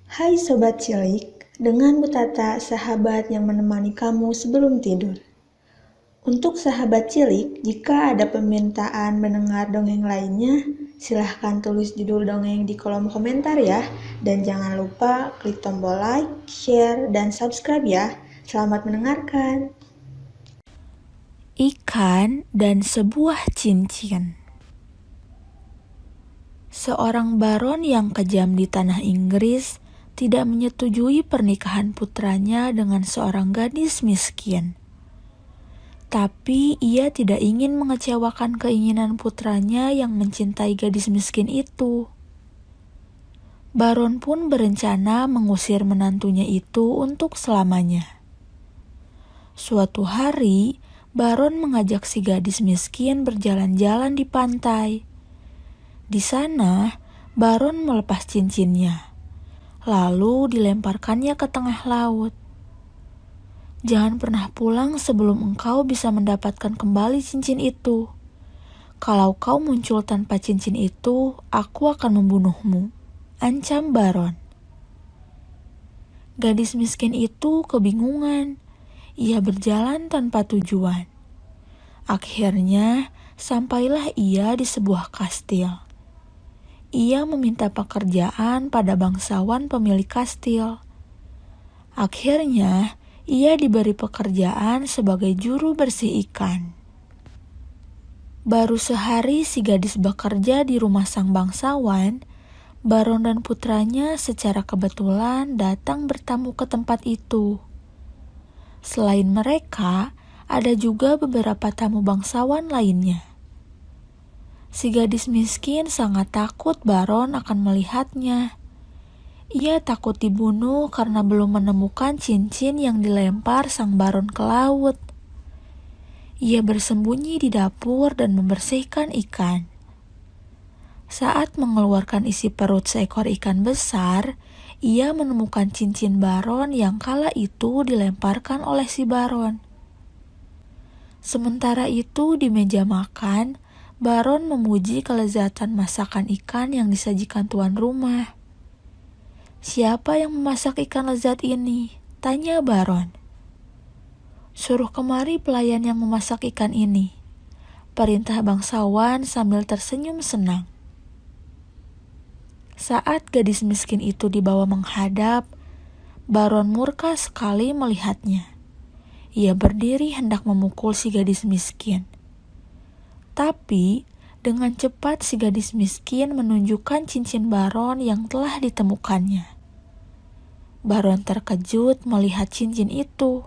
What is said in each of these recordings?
Hai Sobat Cilik, dengan Bu Tata, sahabat yang menemani kamu sebelum tidur. Untuk sahabat cilik, jika ada permintaan mendengar dongeng lainnya, silahkan tulis judul dongeng di kolom komentar ya. Dan jangan lupa klik tombol like, share, dan subscribe ya. Selamat mendengarkan. Ikan dan sebuah cincin. Seorang baron yang kejam di tanah Inggris tidak menyetujui pernikahan putranya dengan seorang gadis miskin. Tapi ia tidak ingin mengecewakan keinginan putranya yang mencintai gadis miskin itu. Baron pun berencana mengusir menantunya itu untuk selamanya. Suatu hari, Baron mengajak si gadis miskin berjalan-jalan di pantai. Di sana, Baron melepas cincinnya, lalu dilemparkannya ke tengah laut. Jangan pernah pulang sebelum engkau bisa mendapatkan kembali cincin itu. Kalau kau muncul tanpa cincin itu, aku akan membunuhmu, ancam Baron. Gadis miskin itu kebingungan. Ia berjalan tanpa tujuan. Akhirnya, sampailah ia di sebuah kastil. Ia meminta pekerjaan pada bangsawan pemilik kastil. Akhirnya, ia diberi pekerjaan sebagai juru bersih ikan. Baru sehari si gadis bekerja di rumah sang bangsawan, Baron dan putranya secara kebetulan datang bertamu ke tempat itu. Selain mereka, ada juga beberapa tamu bangsawan lainnya. Si gadis miskin sangat takut Baron akan melihatnya. Ia takut dibunuh karena belum menemukan cincin yang dilempar sang Baron ke laut. Ia bersembunyi di dapur dan membersihkan ikan. Saat mengeluarkan isi perut seekor ikan besar, ia menemukan cincin Baron yang kala itu dilemparkan oleh si Baron. Sementara itu di meja makan, Baron memuji kelezatan masakan ikan yang disajikan tuan rumah. "Siapa yang memasak ikan lezat ini?" tanya Baron. "Suruh kemari pelayan yang memasak ikan ini," perintah bangsawan sambil tersenyum senang. Saat gadis miskin itu dibawa menghadap, Baron murka sekali melihatnya. Ia berdiri hendak memukul si gadis miskin. Tapi, dengan cepat si gadis miskin menunjukkan cincin Baron yang telah ditemukannya. Baron terkejut melihat cincin itu.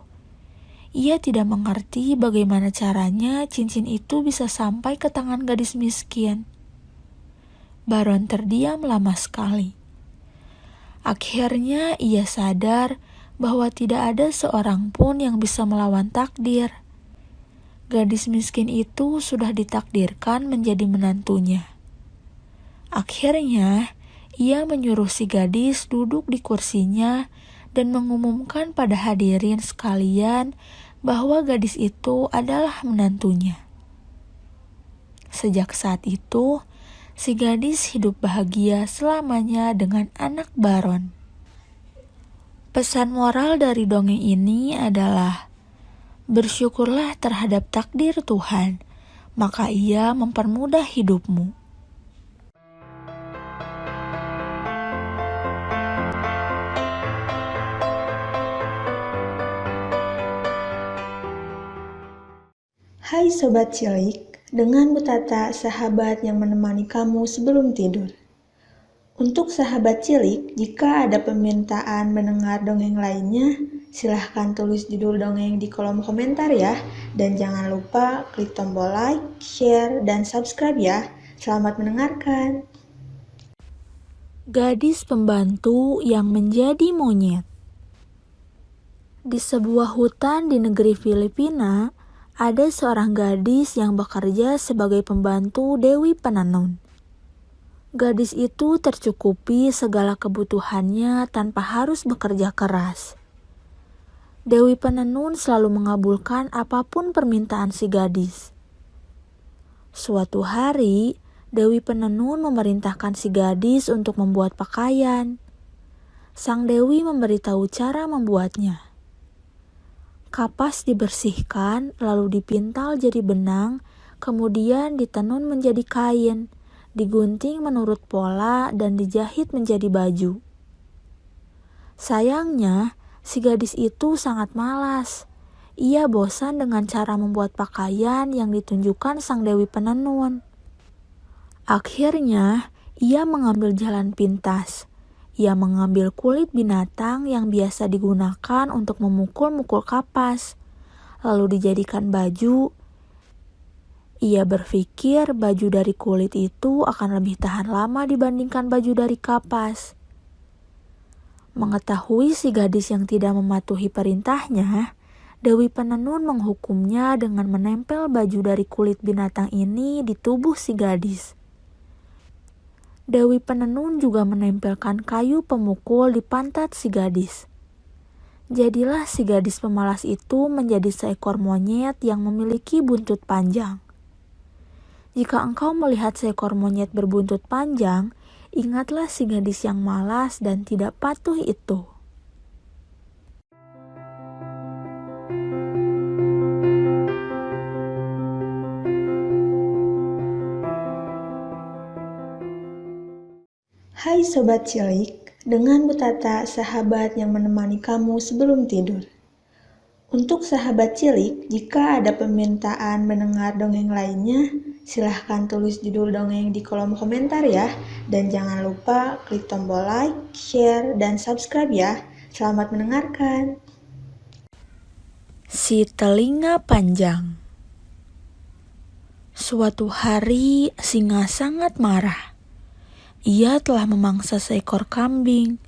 Ia tidak mengerti bagaimana caranya cincin itu bisa sampai ke tangan gadis miskin. Baron terdiam lama sekali. Akhirnya ia sadar bahwa tidak ada seorang pun yang bisa melawan takdir. Gadis miskin itu sudah ditakdirkan menjadi menantunya. Akhirnya, ia menyuruh si gadis duduk di kursinya dan mengumumkan pada hadirin sekalian bahwa gadis itu adalah menantunya. Sejak saat itu, si gadis hidup bahagia selamanya dengan anak Baron. Pesan moral dari dongeng ini adalah, bersyukurlah terhadap takdir Tuhan, maka Ia mempermudah hidupmu. Hai Sobat Cilik, dengan Bu Tata, sahabat yang menemani kamu sebelum tidur. Untuk sahabat cilik, jika ada permintaan mendengar dongeng lainnya, silahkan tulis judul dongeng di kolom komentar ya. Dan jangan lupa klik tombol like, share, dan subscribe ya. Selamat mendengarkan. Gadis pembantu yang menjadi monyet. Di sebuah hutan di negeri Filipina, ada seorang gadis yang bekerja sebagai pembantu Dewi Penenun. Gadis itu tercukupi segala kebutuhannya tanpa harus bekerja keras. Dewi Penenun selalu mengabulkan apapun permintaan si gadis. Suatu hari, Dewi Penenun memerintahkan si gadis untuk membuat pakaian. Sang Dewi memberitahu cara membuatnya. Kapas dibersihkan, lalu dipintal jadi benang, kemudian ditenun menjadi kain, digunting menurut pola, dan dijahit menjadi baju. Sayangnya, si gadis itu sangat malas. Ia bosan dengan cara membuat pakaian yang ditunjukkan sang Dewi Penenun. Akhirnya, ia mengambil jalan pintas. Ia mengambil kulit binatang yang biasa digunakan untuk memukul-mukul kapas, lalu dijadikan baju. Ia berpikir baju dari kulit itu akan lebih tahan lama dibandingkan baju dari kapas. Mengetahui si gadis yang tidak mematuhi perintahnya, Dewi Penenun menghukumnya dengan menempel baju dari kulit binatang ini di tubuh si gadis. Dewi Penenun juga menempelkan kayu pemukul di pantat si gadis. Jadilah si gadis pemalas itu menjadi seekor monyet yang memiliki buntut panjang. Jika engkau melihat seekor monyet berbuntut panjang, ingatlah si gadis yang malas dan tidak patuh itu. Hai Sobat Cilik, dengan Bu Tata, sahabat yang menemani kamu sebelum tidur. Untuk sahabat cilik, jika ada permintaan mendengar dongeng lainnya, silahkan tulis judul dongeng di kolom komentar ya. Dan jangan lupa klik tombol like, share, dan subscribe ya. Selamat mendengarkan. Si telinga panjang. Suatu hari, singa sangat marah. Ia telah memangsa seekor kambing.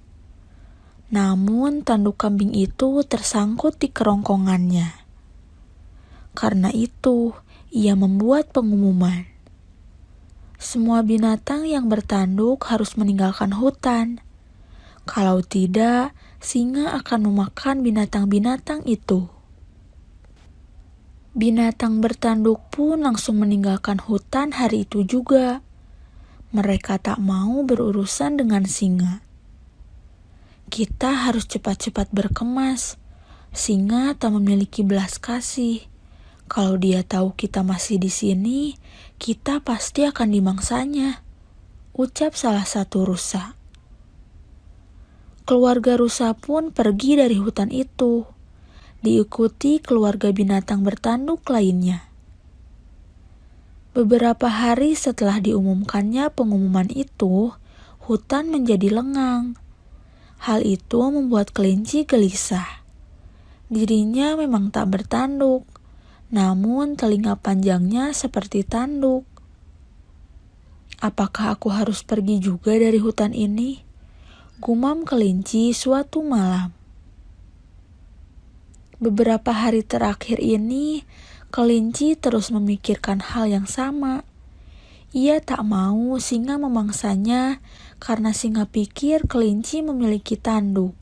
Namun tanduk kambing itu tersangkut di kerongkongannya. Karena itu, ia membuat pengumuman. Semua binatang yang bertanduk harus meninggalkan hutan. Kalau tidak, singa akan memakan binatang-binatang itu. Binatang bertanduk pun langsung meninggalkan hutan hari itu juga. Mereka tak mau berurusan dengan singa. Kita harus cepat-cepat berkemas. Singa tak memiliki belas kasih. Kalau dia tahu kita masih di sini, kita pasti akan dimangsanya, ucap salah satu rusa. Keluarga rusa pun pergi dari hutan itu, diikuti keluarga binatang bertanduk lainnya. Beberapa hari setelah diumumkannya pengumuman itu, hutan menjadi lengang. Hal itu membuat kelinci gelisah. Dirinya memang tak bertanduk, namun telinga panjangnya seperti tanduk. Apakah aku harus pergi juga dari hutan ini? Gumam kelinci suatu malam. Beberapa hari terakhir ini, kelinci terus memikirkan hal yang sama. Ia tak mau singa memangsanya karena singa pikir kelinci memiliki tanduk.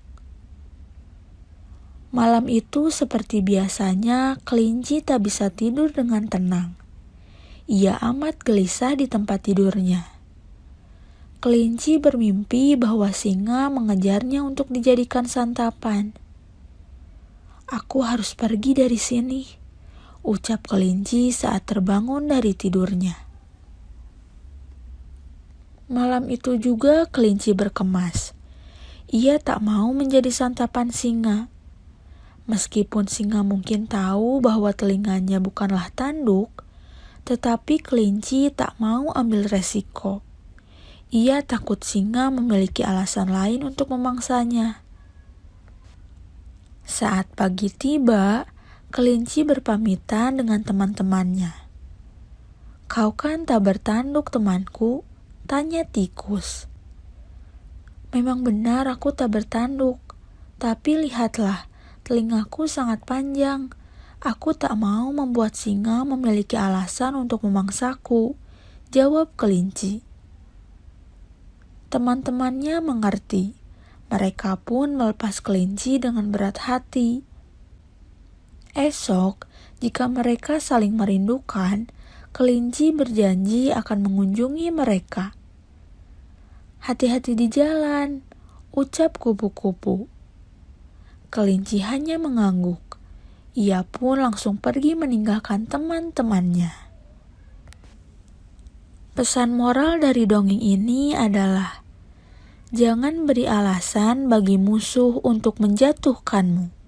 Malam itu seperti biasanya, kelinci tak bisa tidur dengan tenang. Ia amat gelisah di tempat tidurnya. Kelinci bermimpi bahwa singa mengejarnya untuk dijadikan santapan. Aku harus pergi dari sini, ucap kelinci saat terbangun dari tidurnya. Malam itu juga kelinci berkemas. Ia tak mau menjadi santapan singa. Meskipun singa mungkin tahu bahwa telinganya bukanlah tanduk, tetapi kelinci tak mau ambil resiko. Ia takut singa memiliki alasan lain untuk memangsanya. Saat pagi tiba, kelinci berpamitan dengan teman-temannya. Kau kan tak bertanduk, temanku? Tanya tikus. Memang benar aku tak bertanduk, tapi lihatlah, telingaku sangat panjang. Aku tak mau membuat singa memiliki alasan untuk memangsaku, jawab kelinci. Teman-temannya mengerti. Mereka pun melepas kelinci dengan berat hati. Esok, jika mereka saling merindukan, kelinci berjanji akan mengunjungi mereka. Hati-hati di jalan, ucap kupu-kupu. Kelinci hanya mengangguk. Ia pun langsung pergi meninggalkan teman-temannya. Pesan moral dari dongeng ini adalah, jangan beri alasan bagi musuh untuk menjatuhkanmu.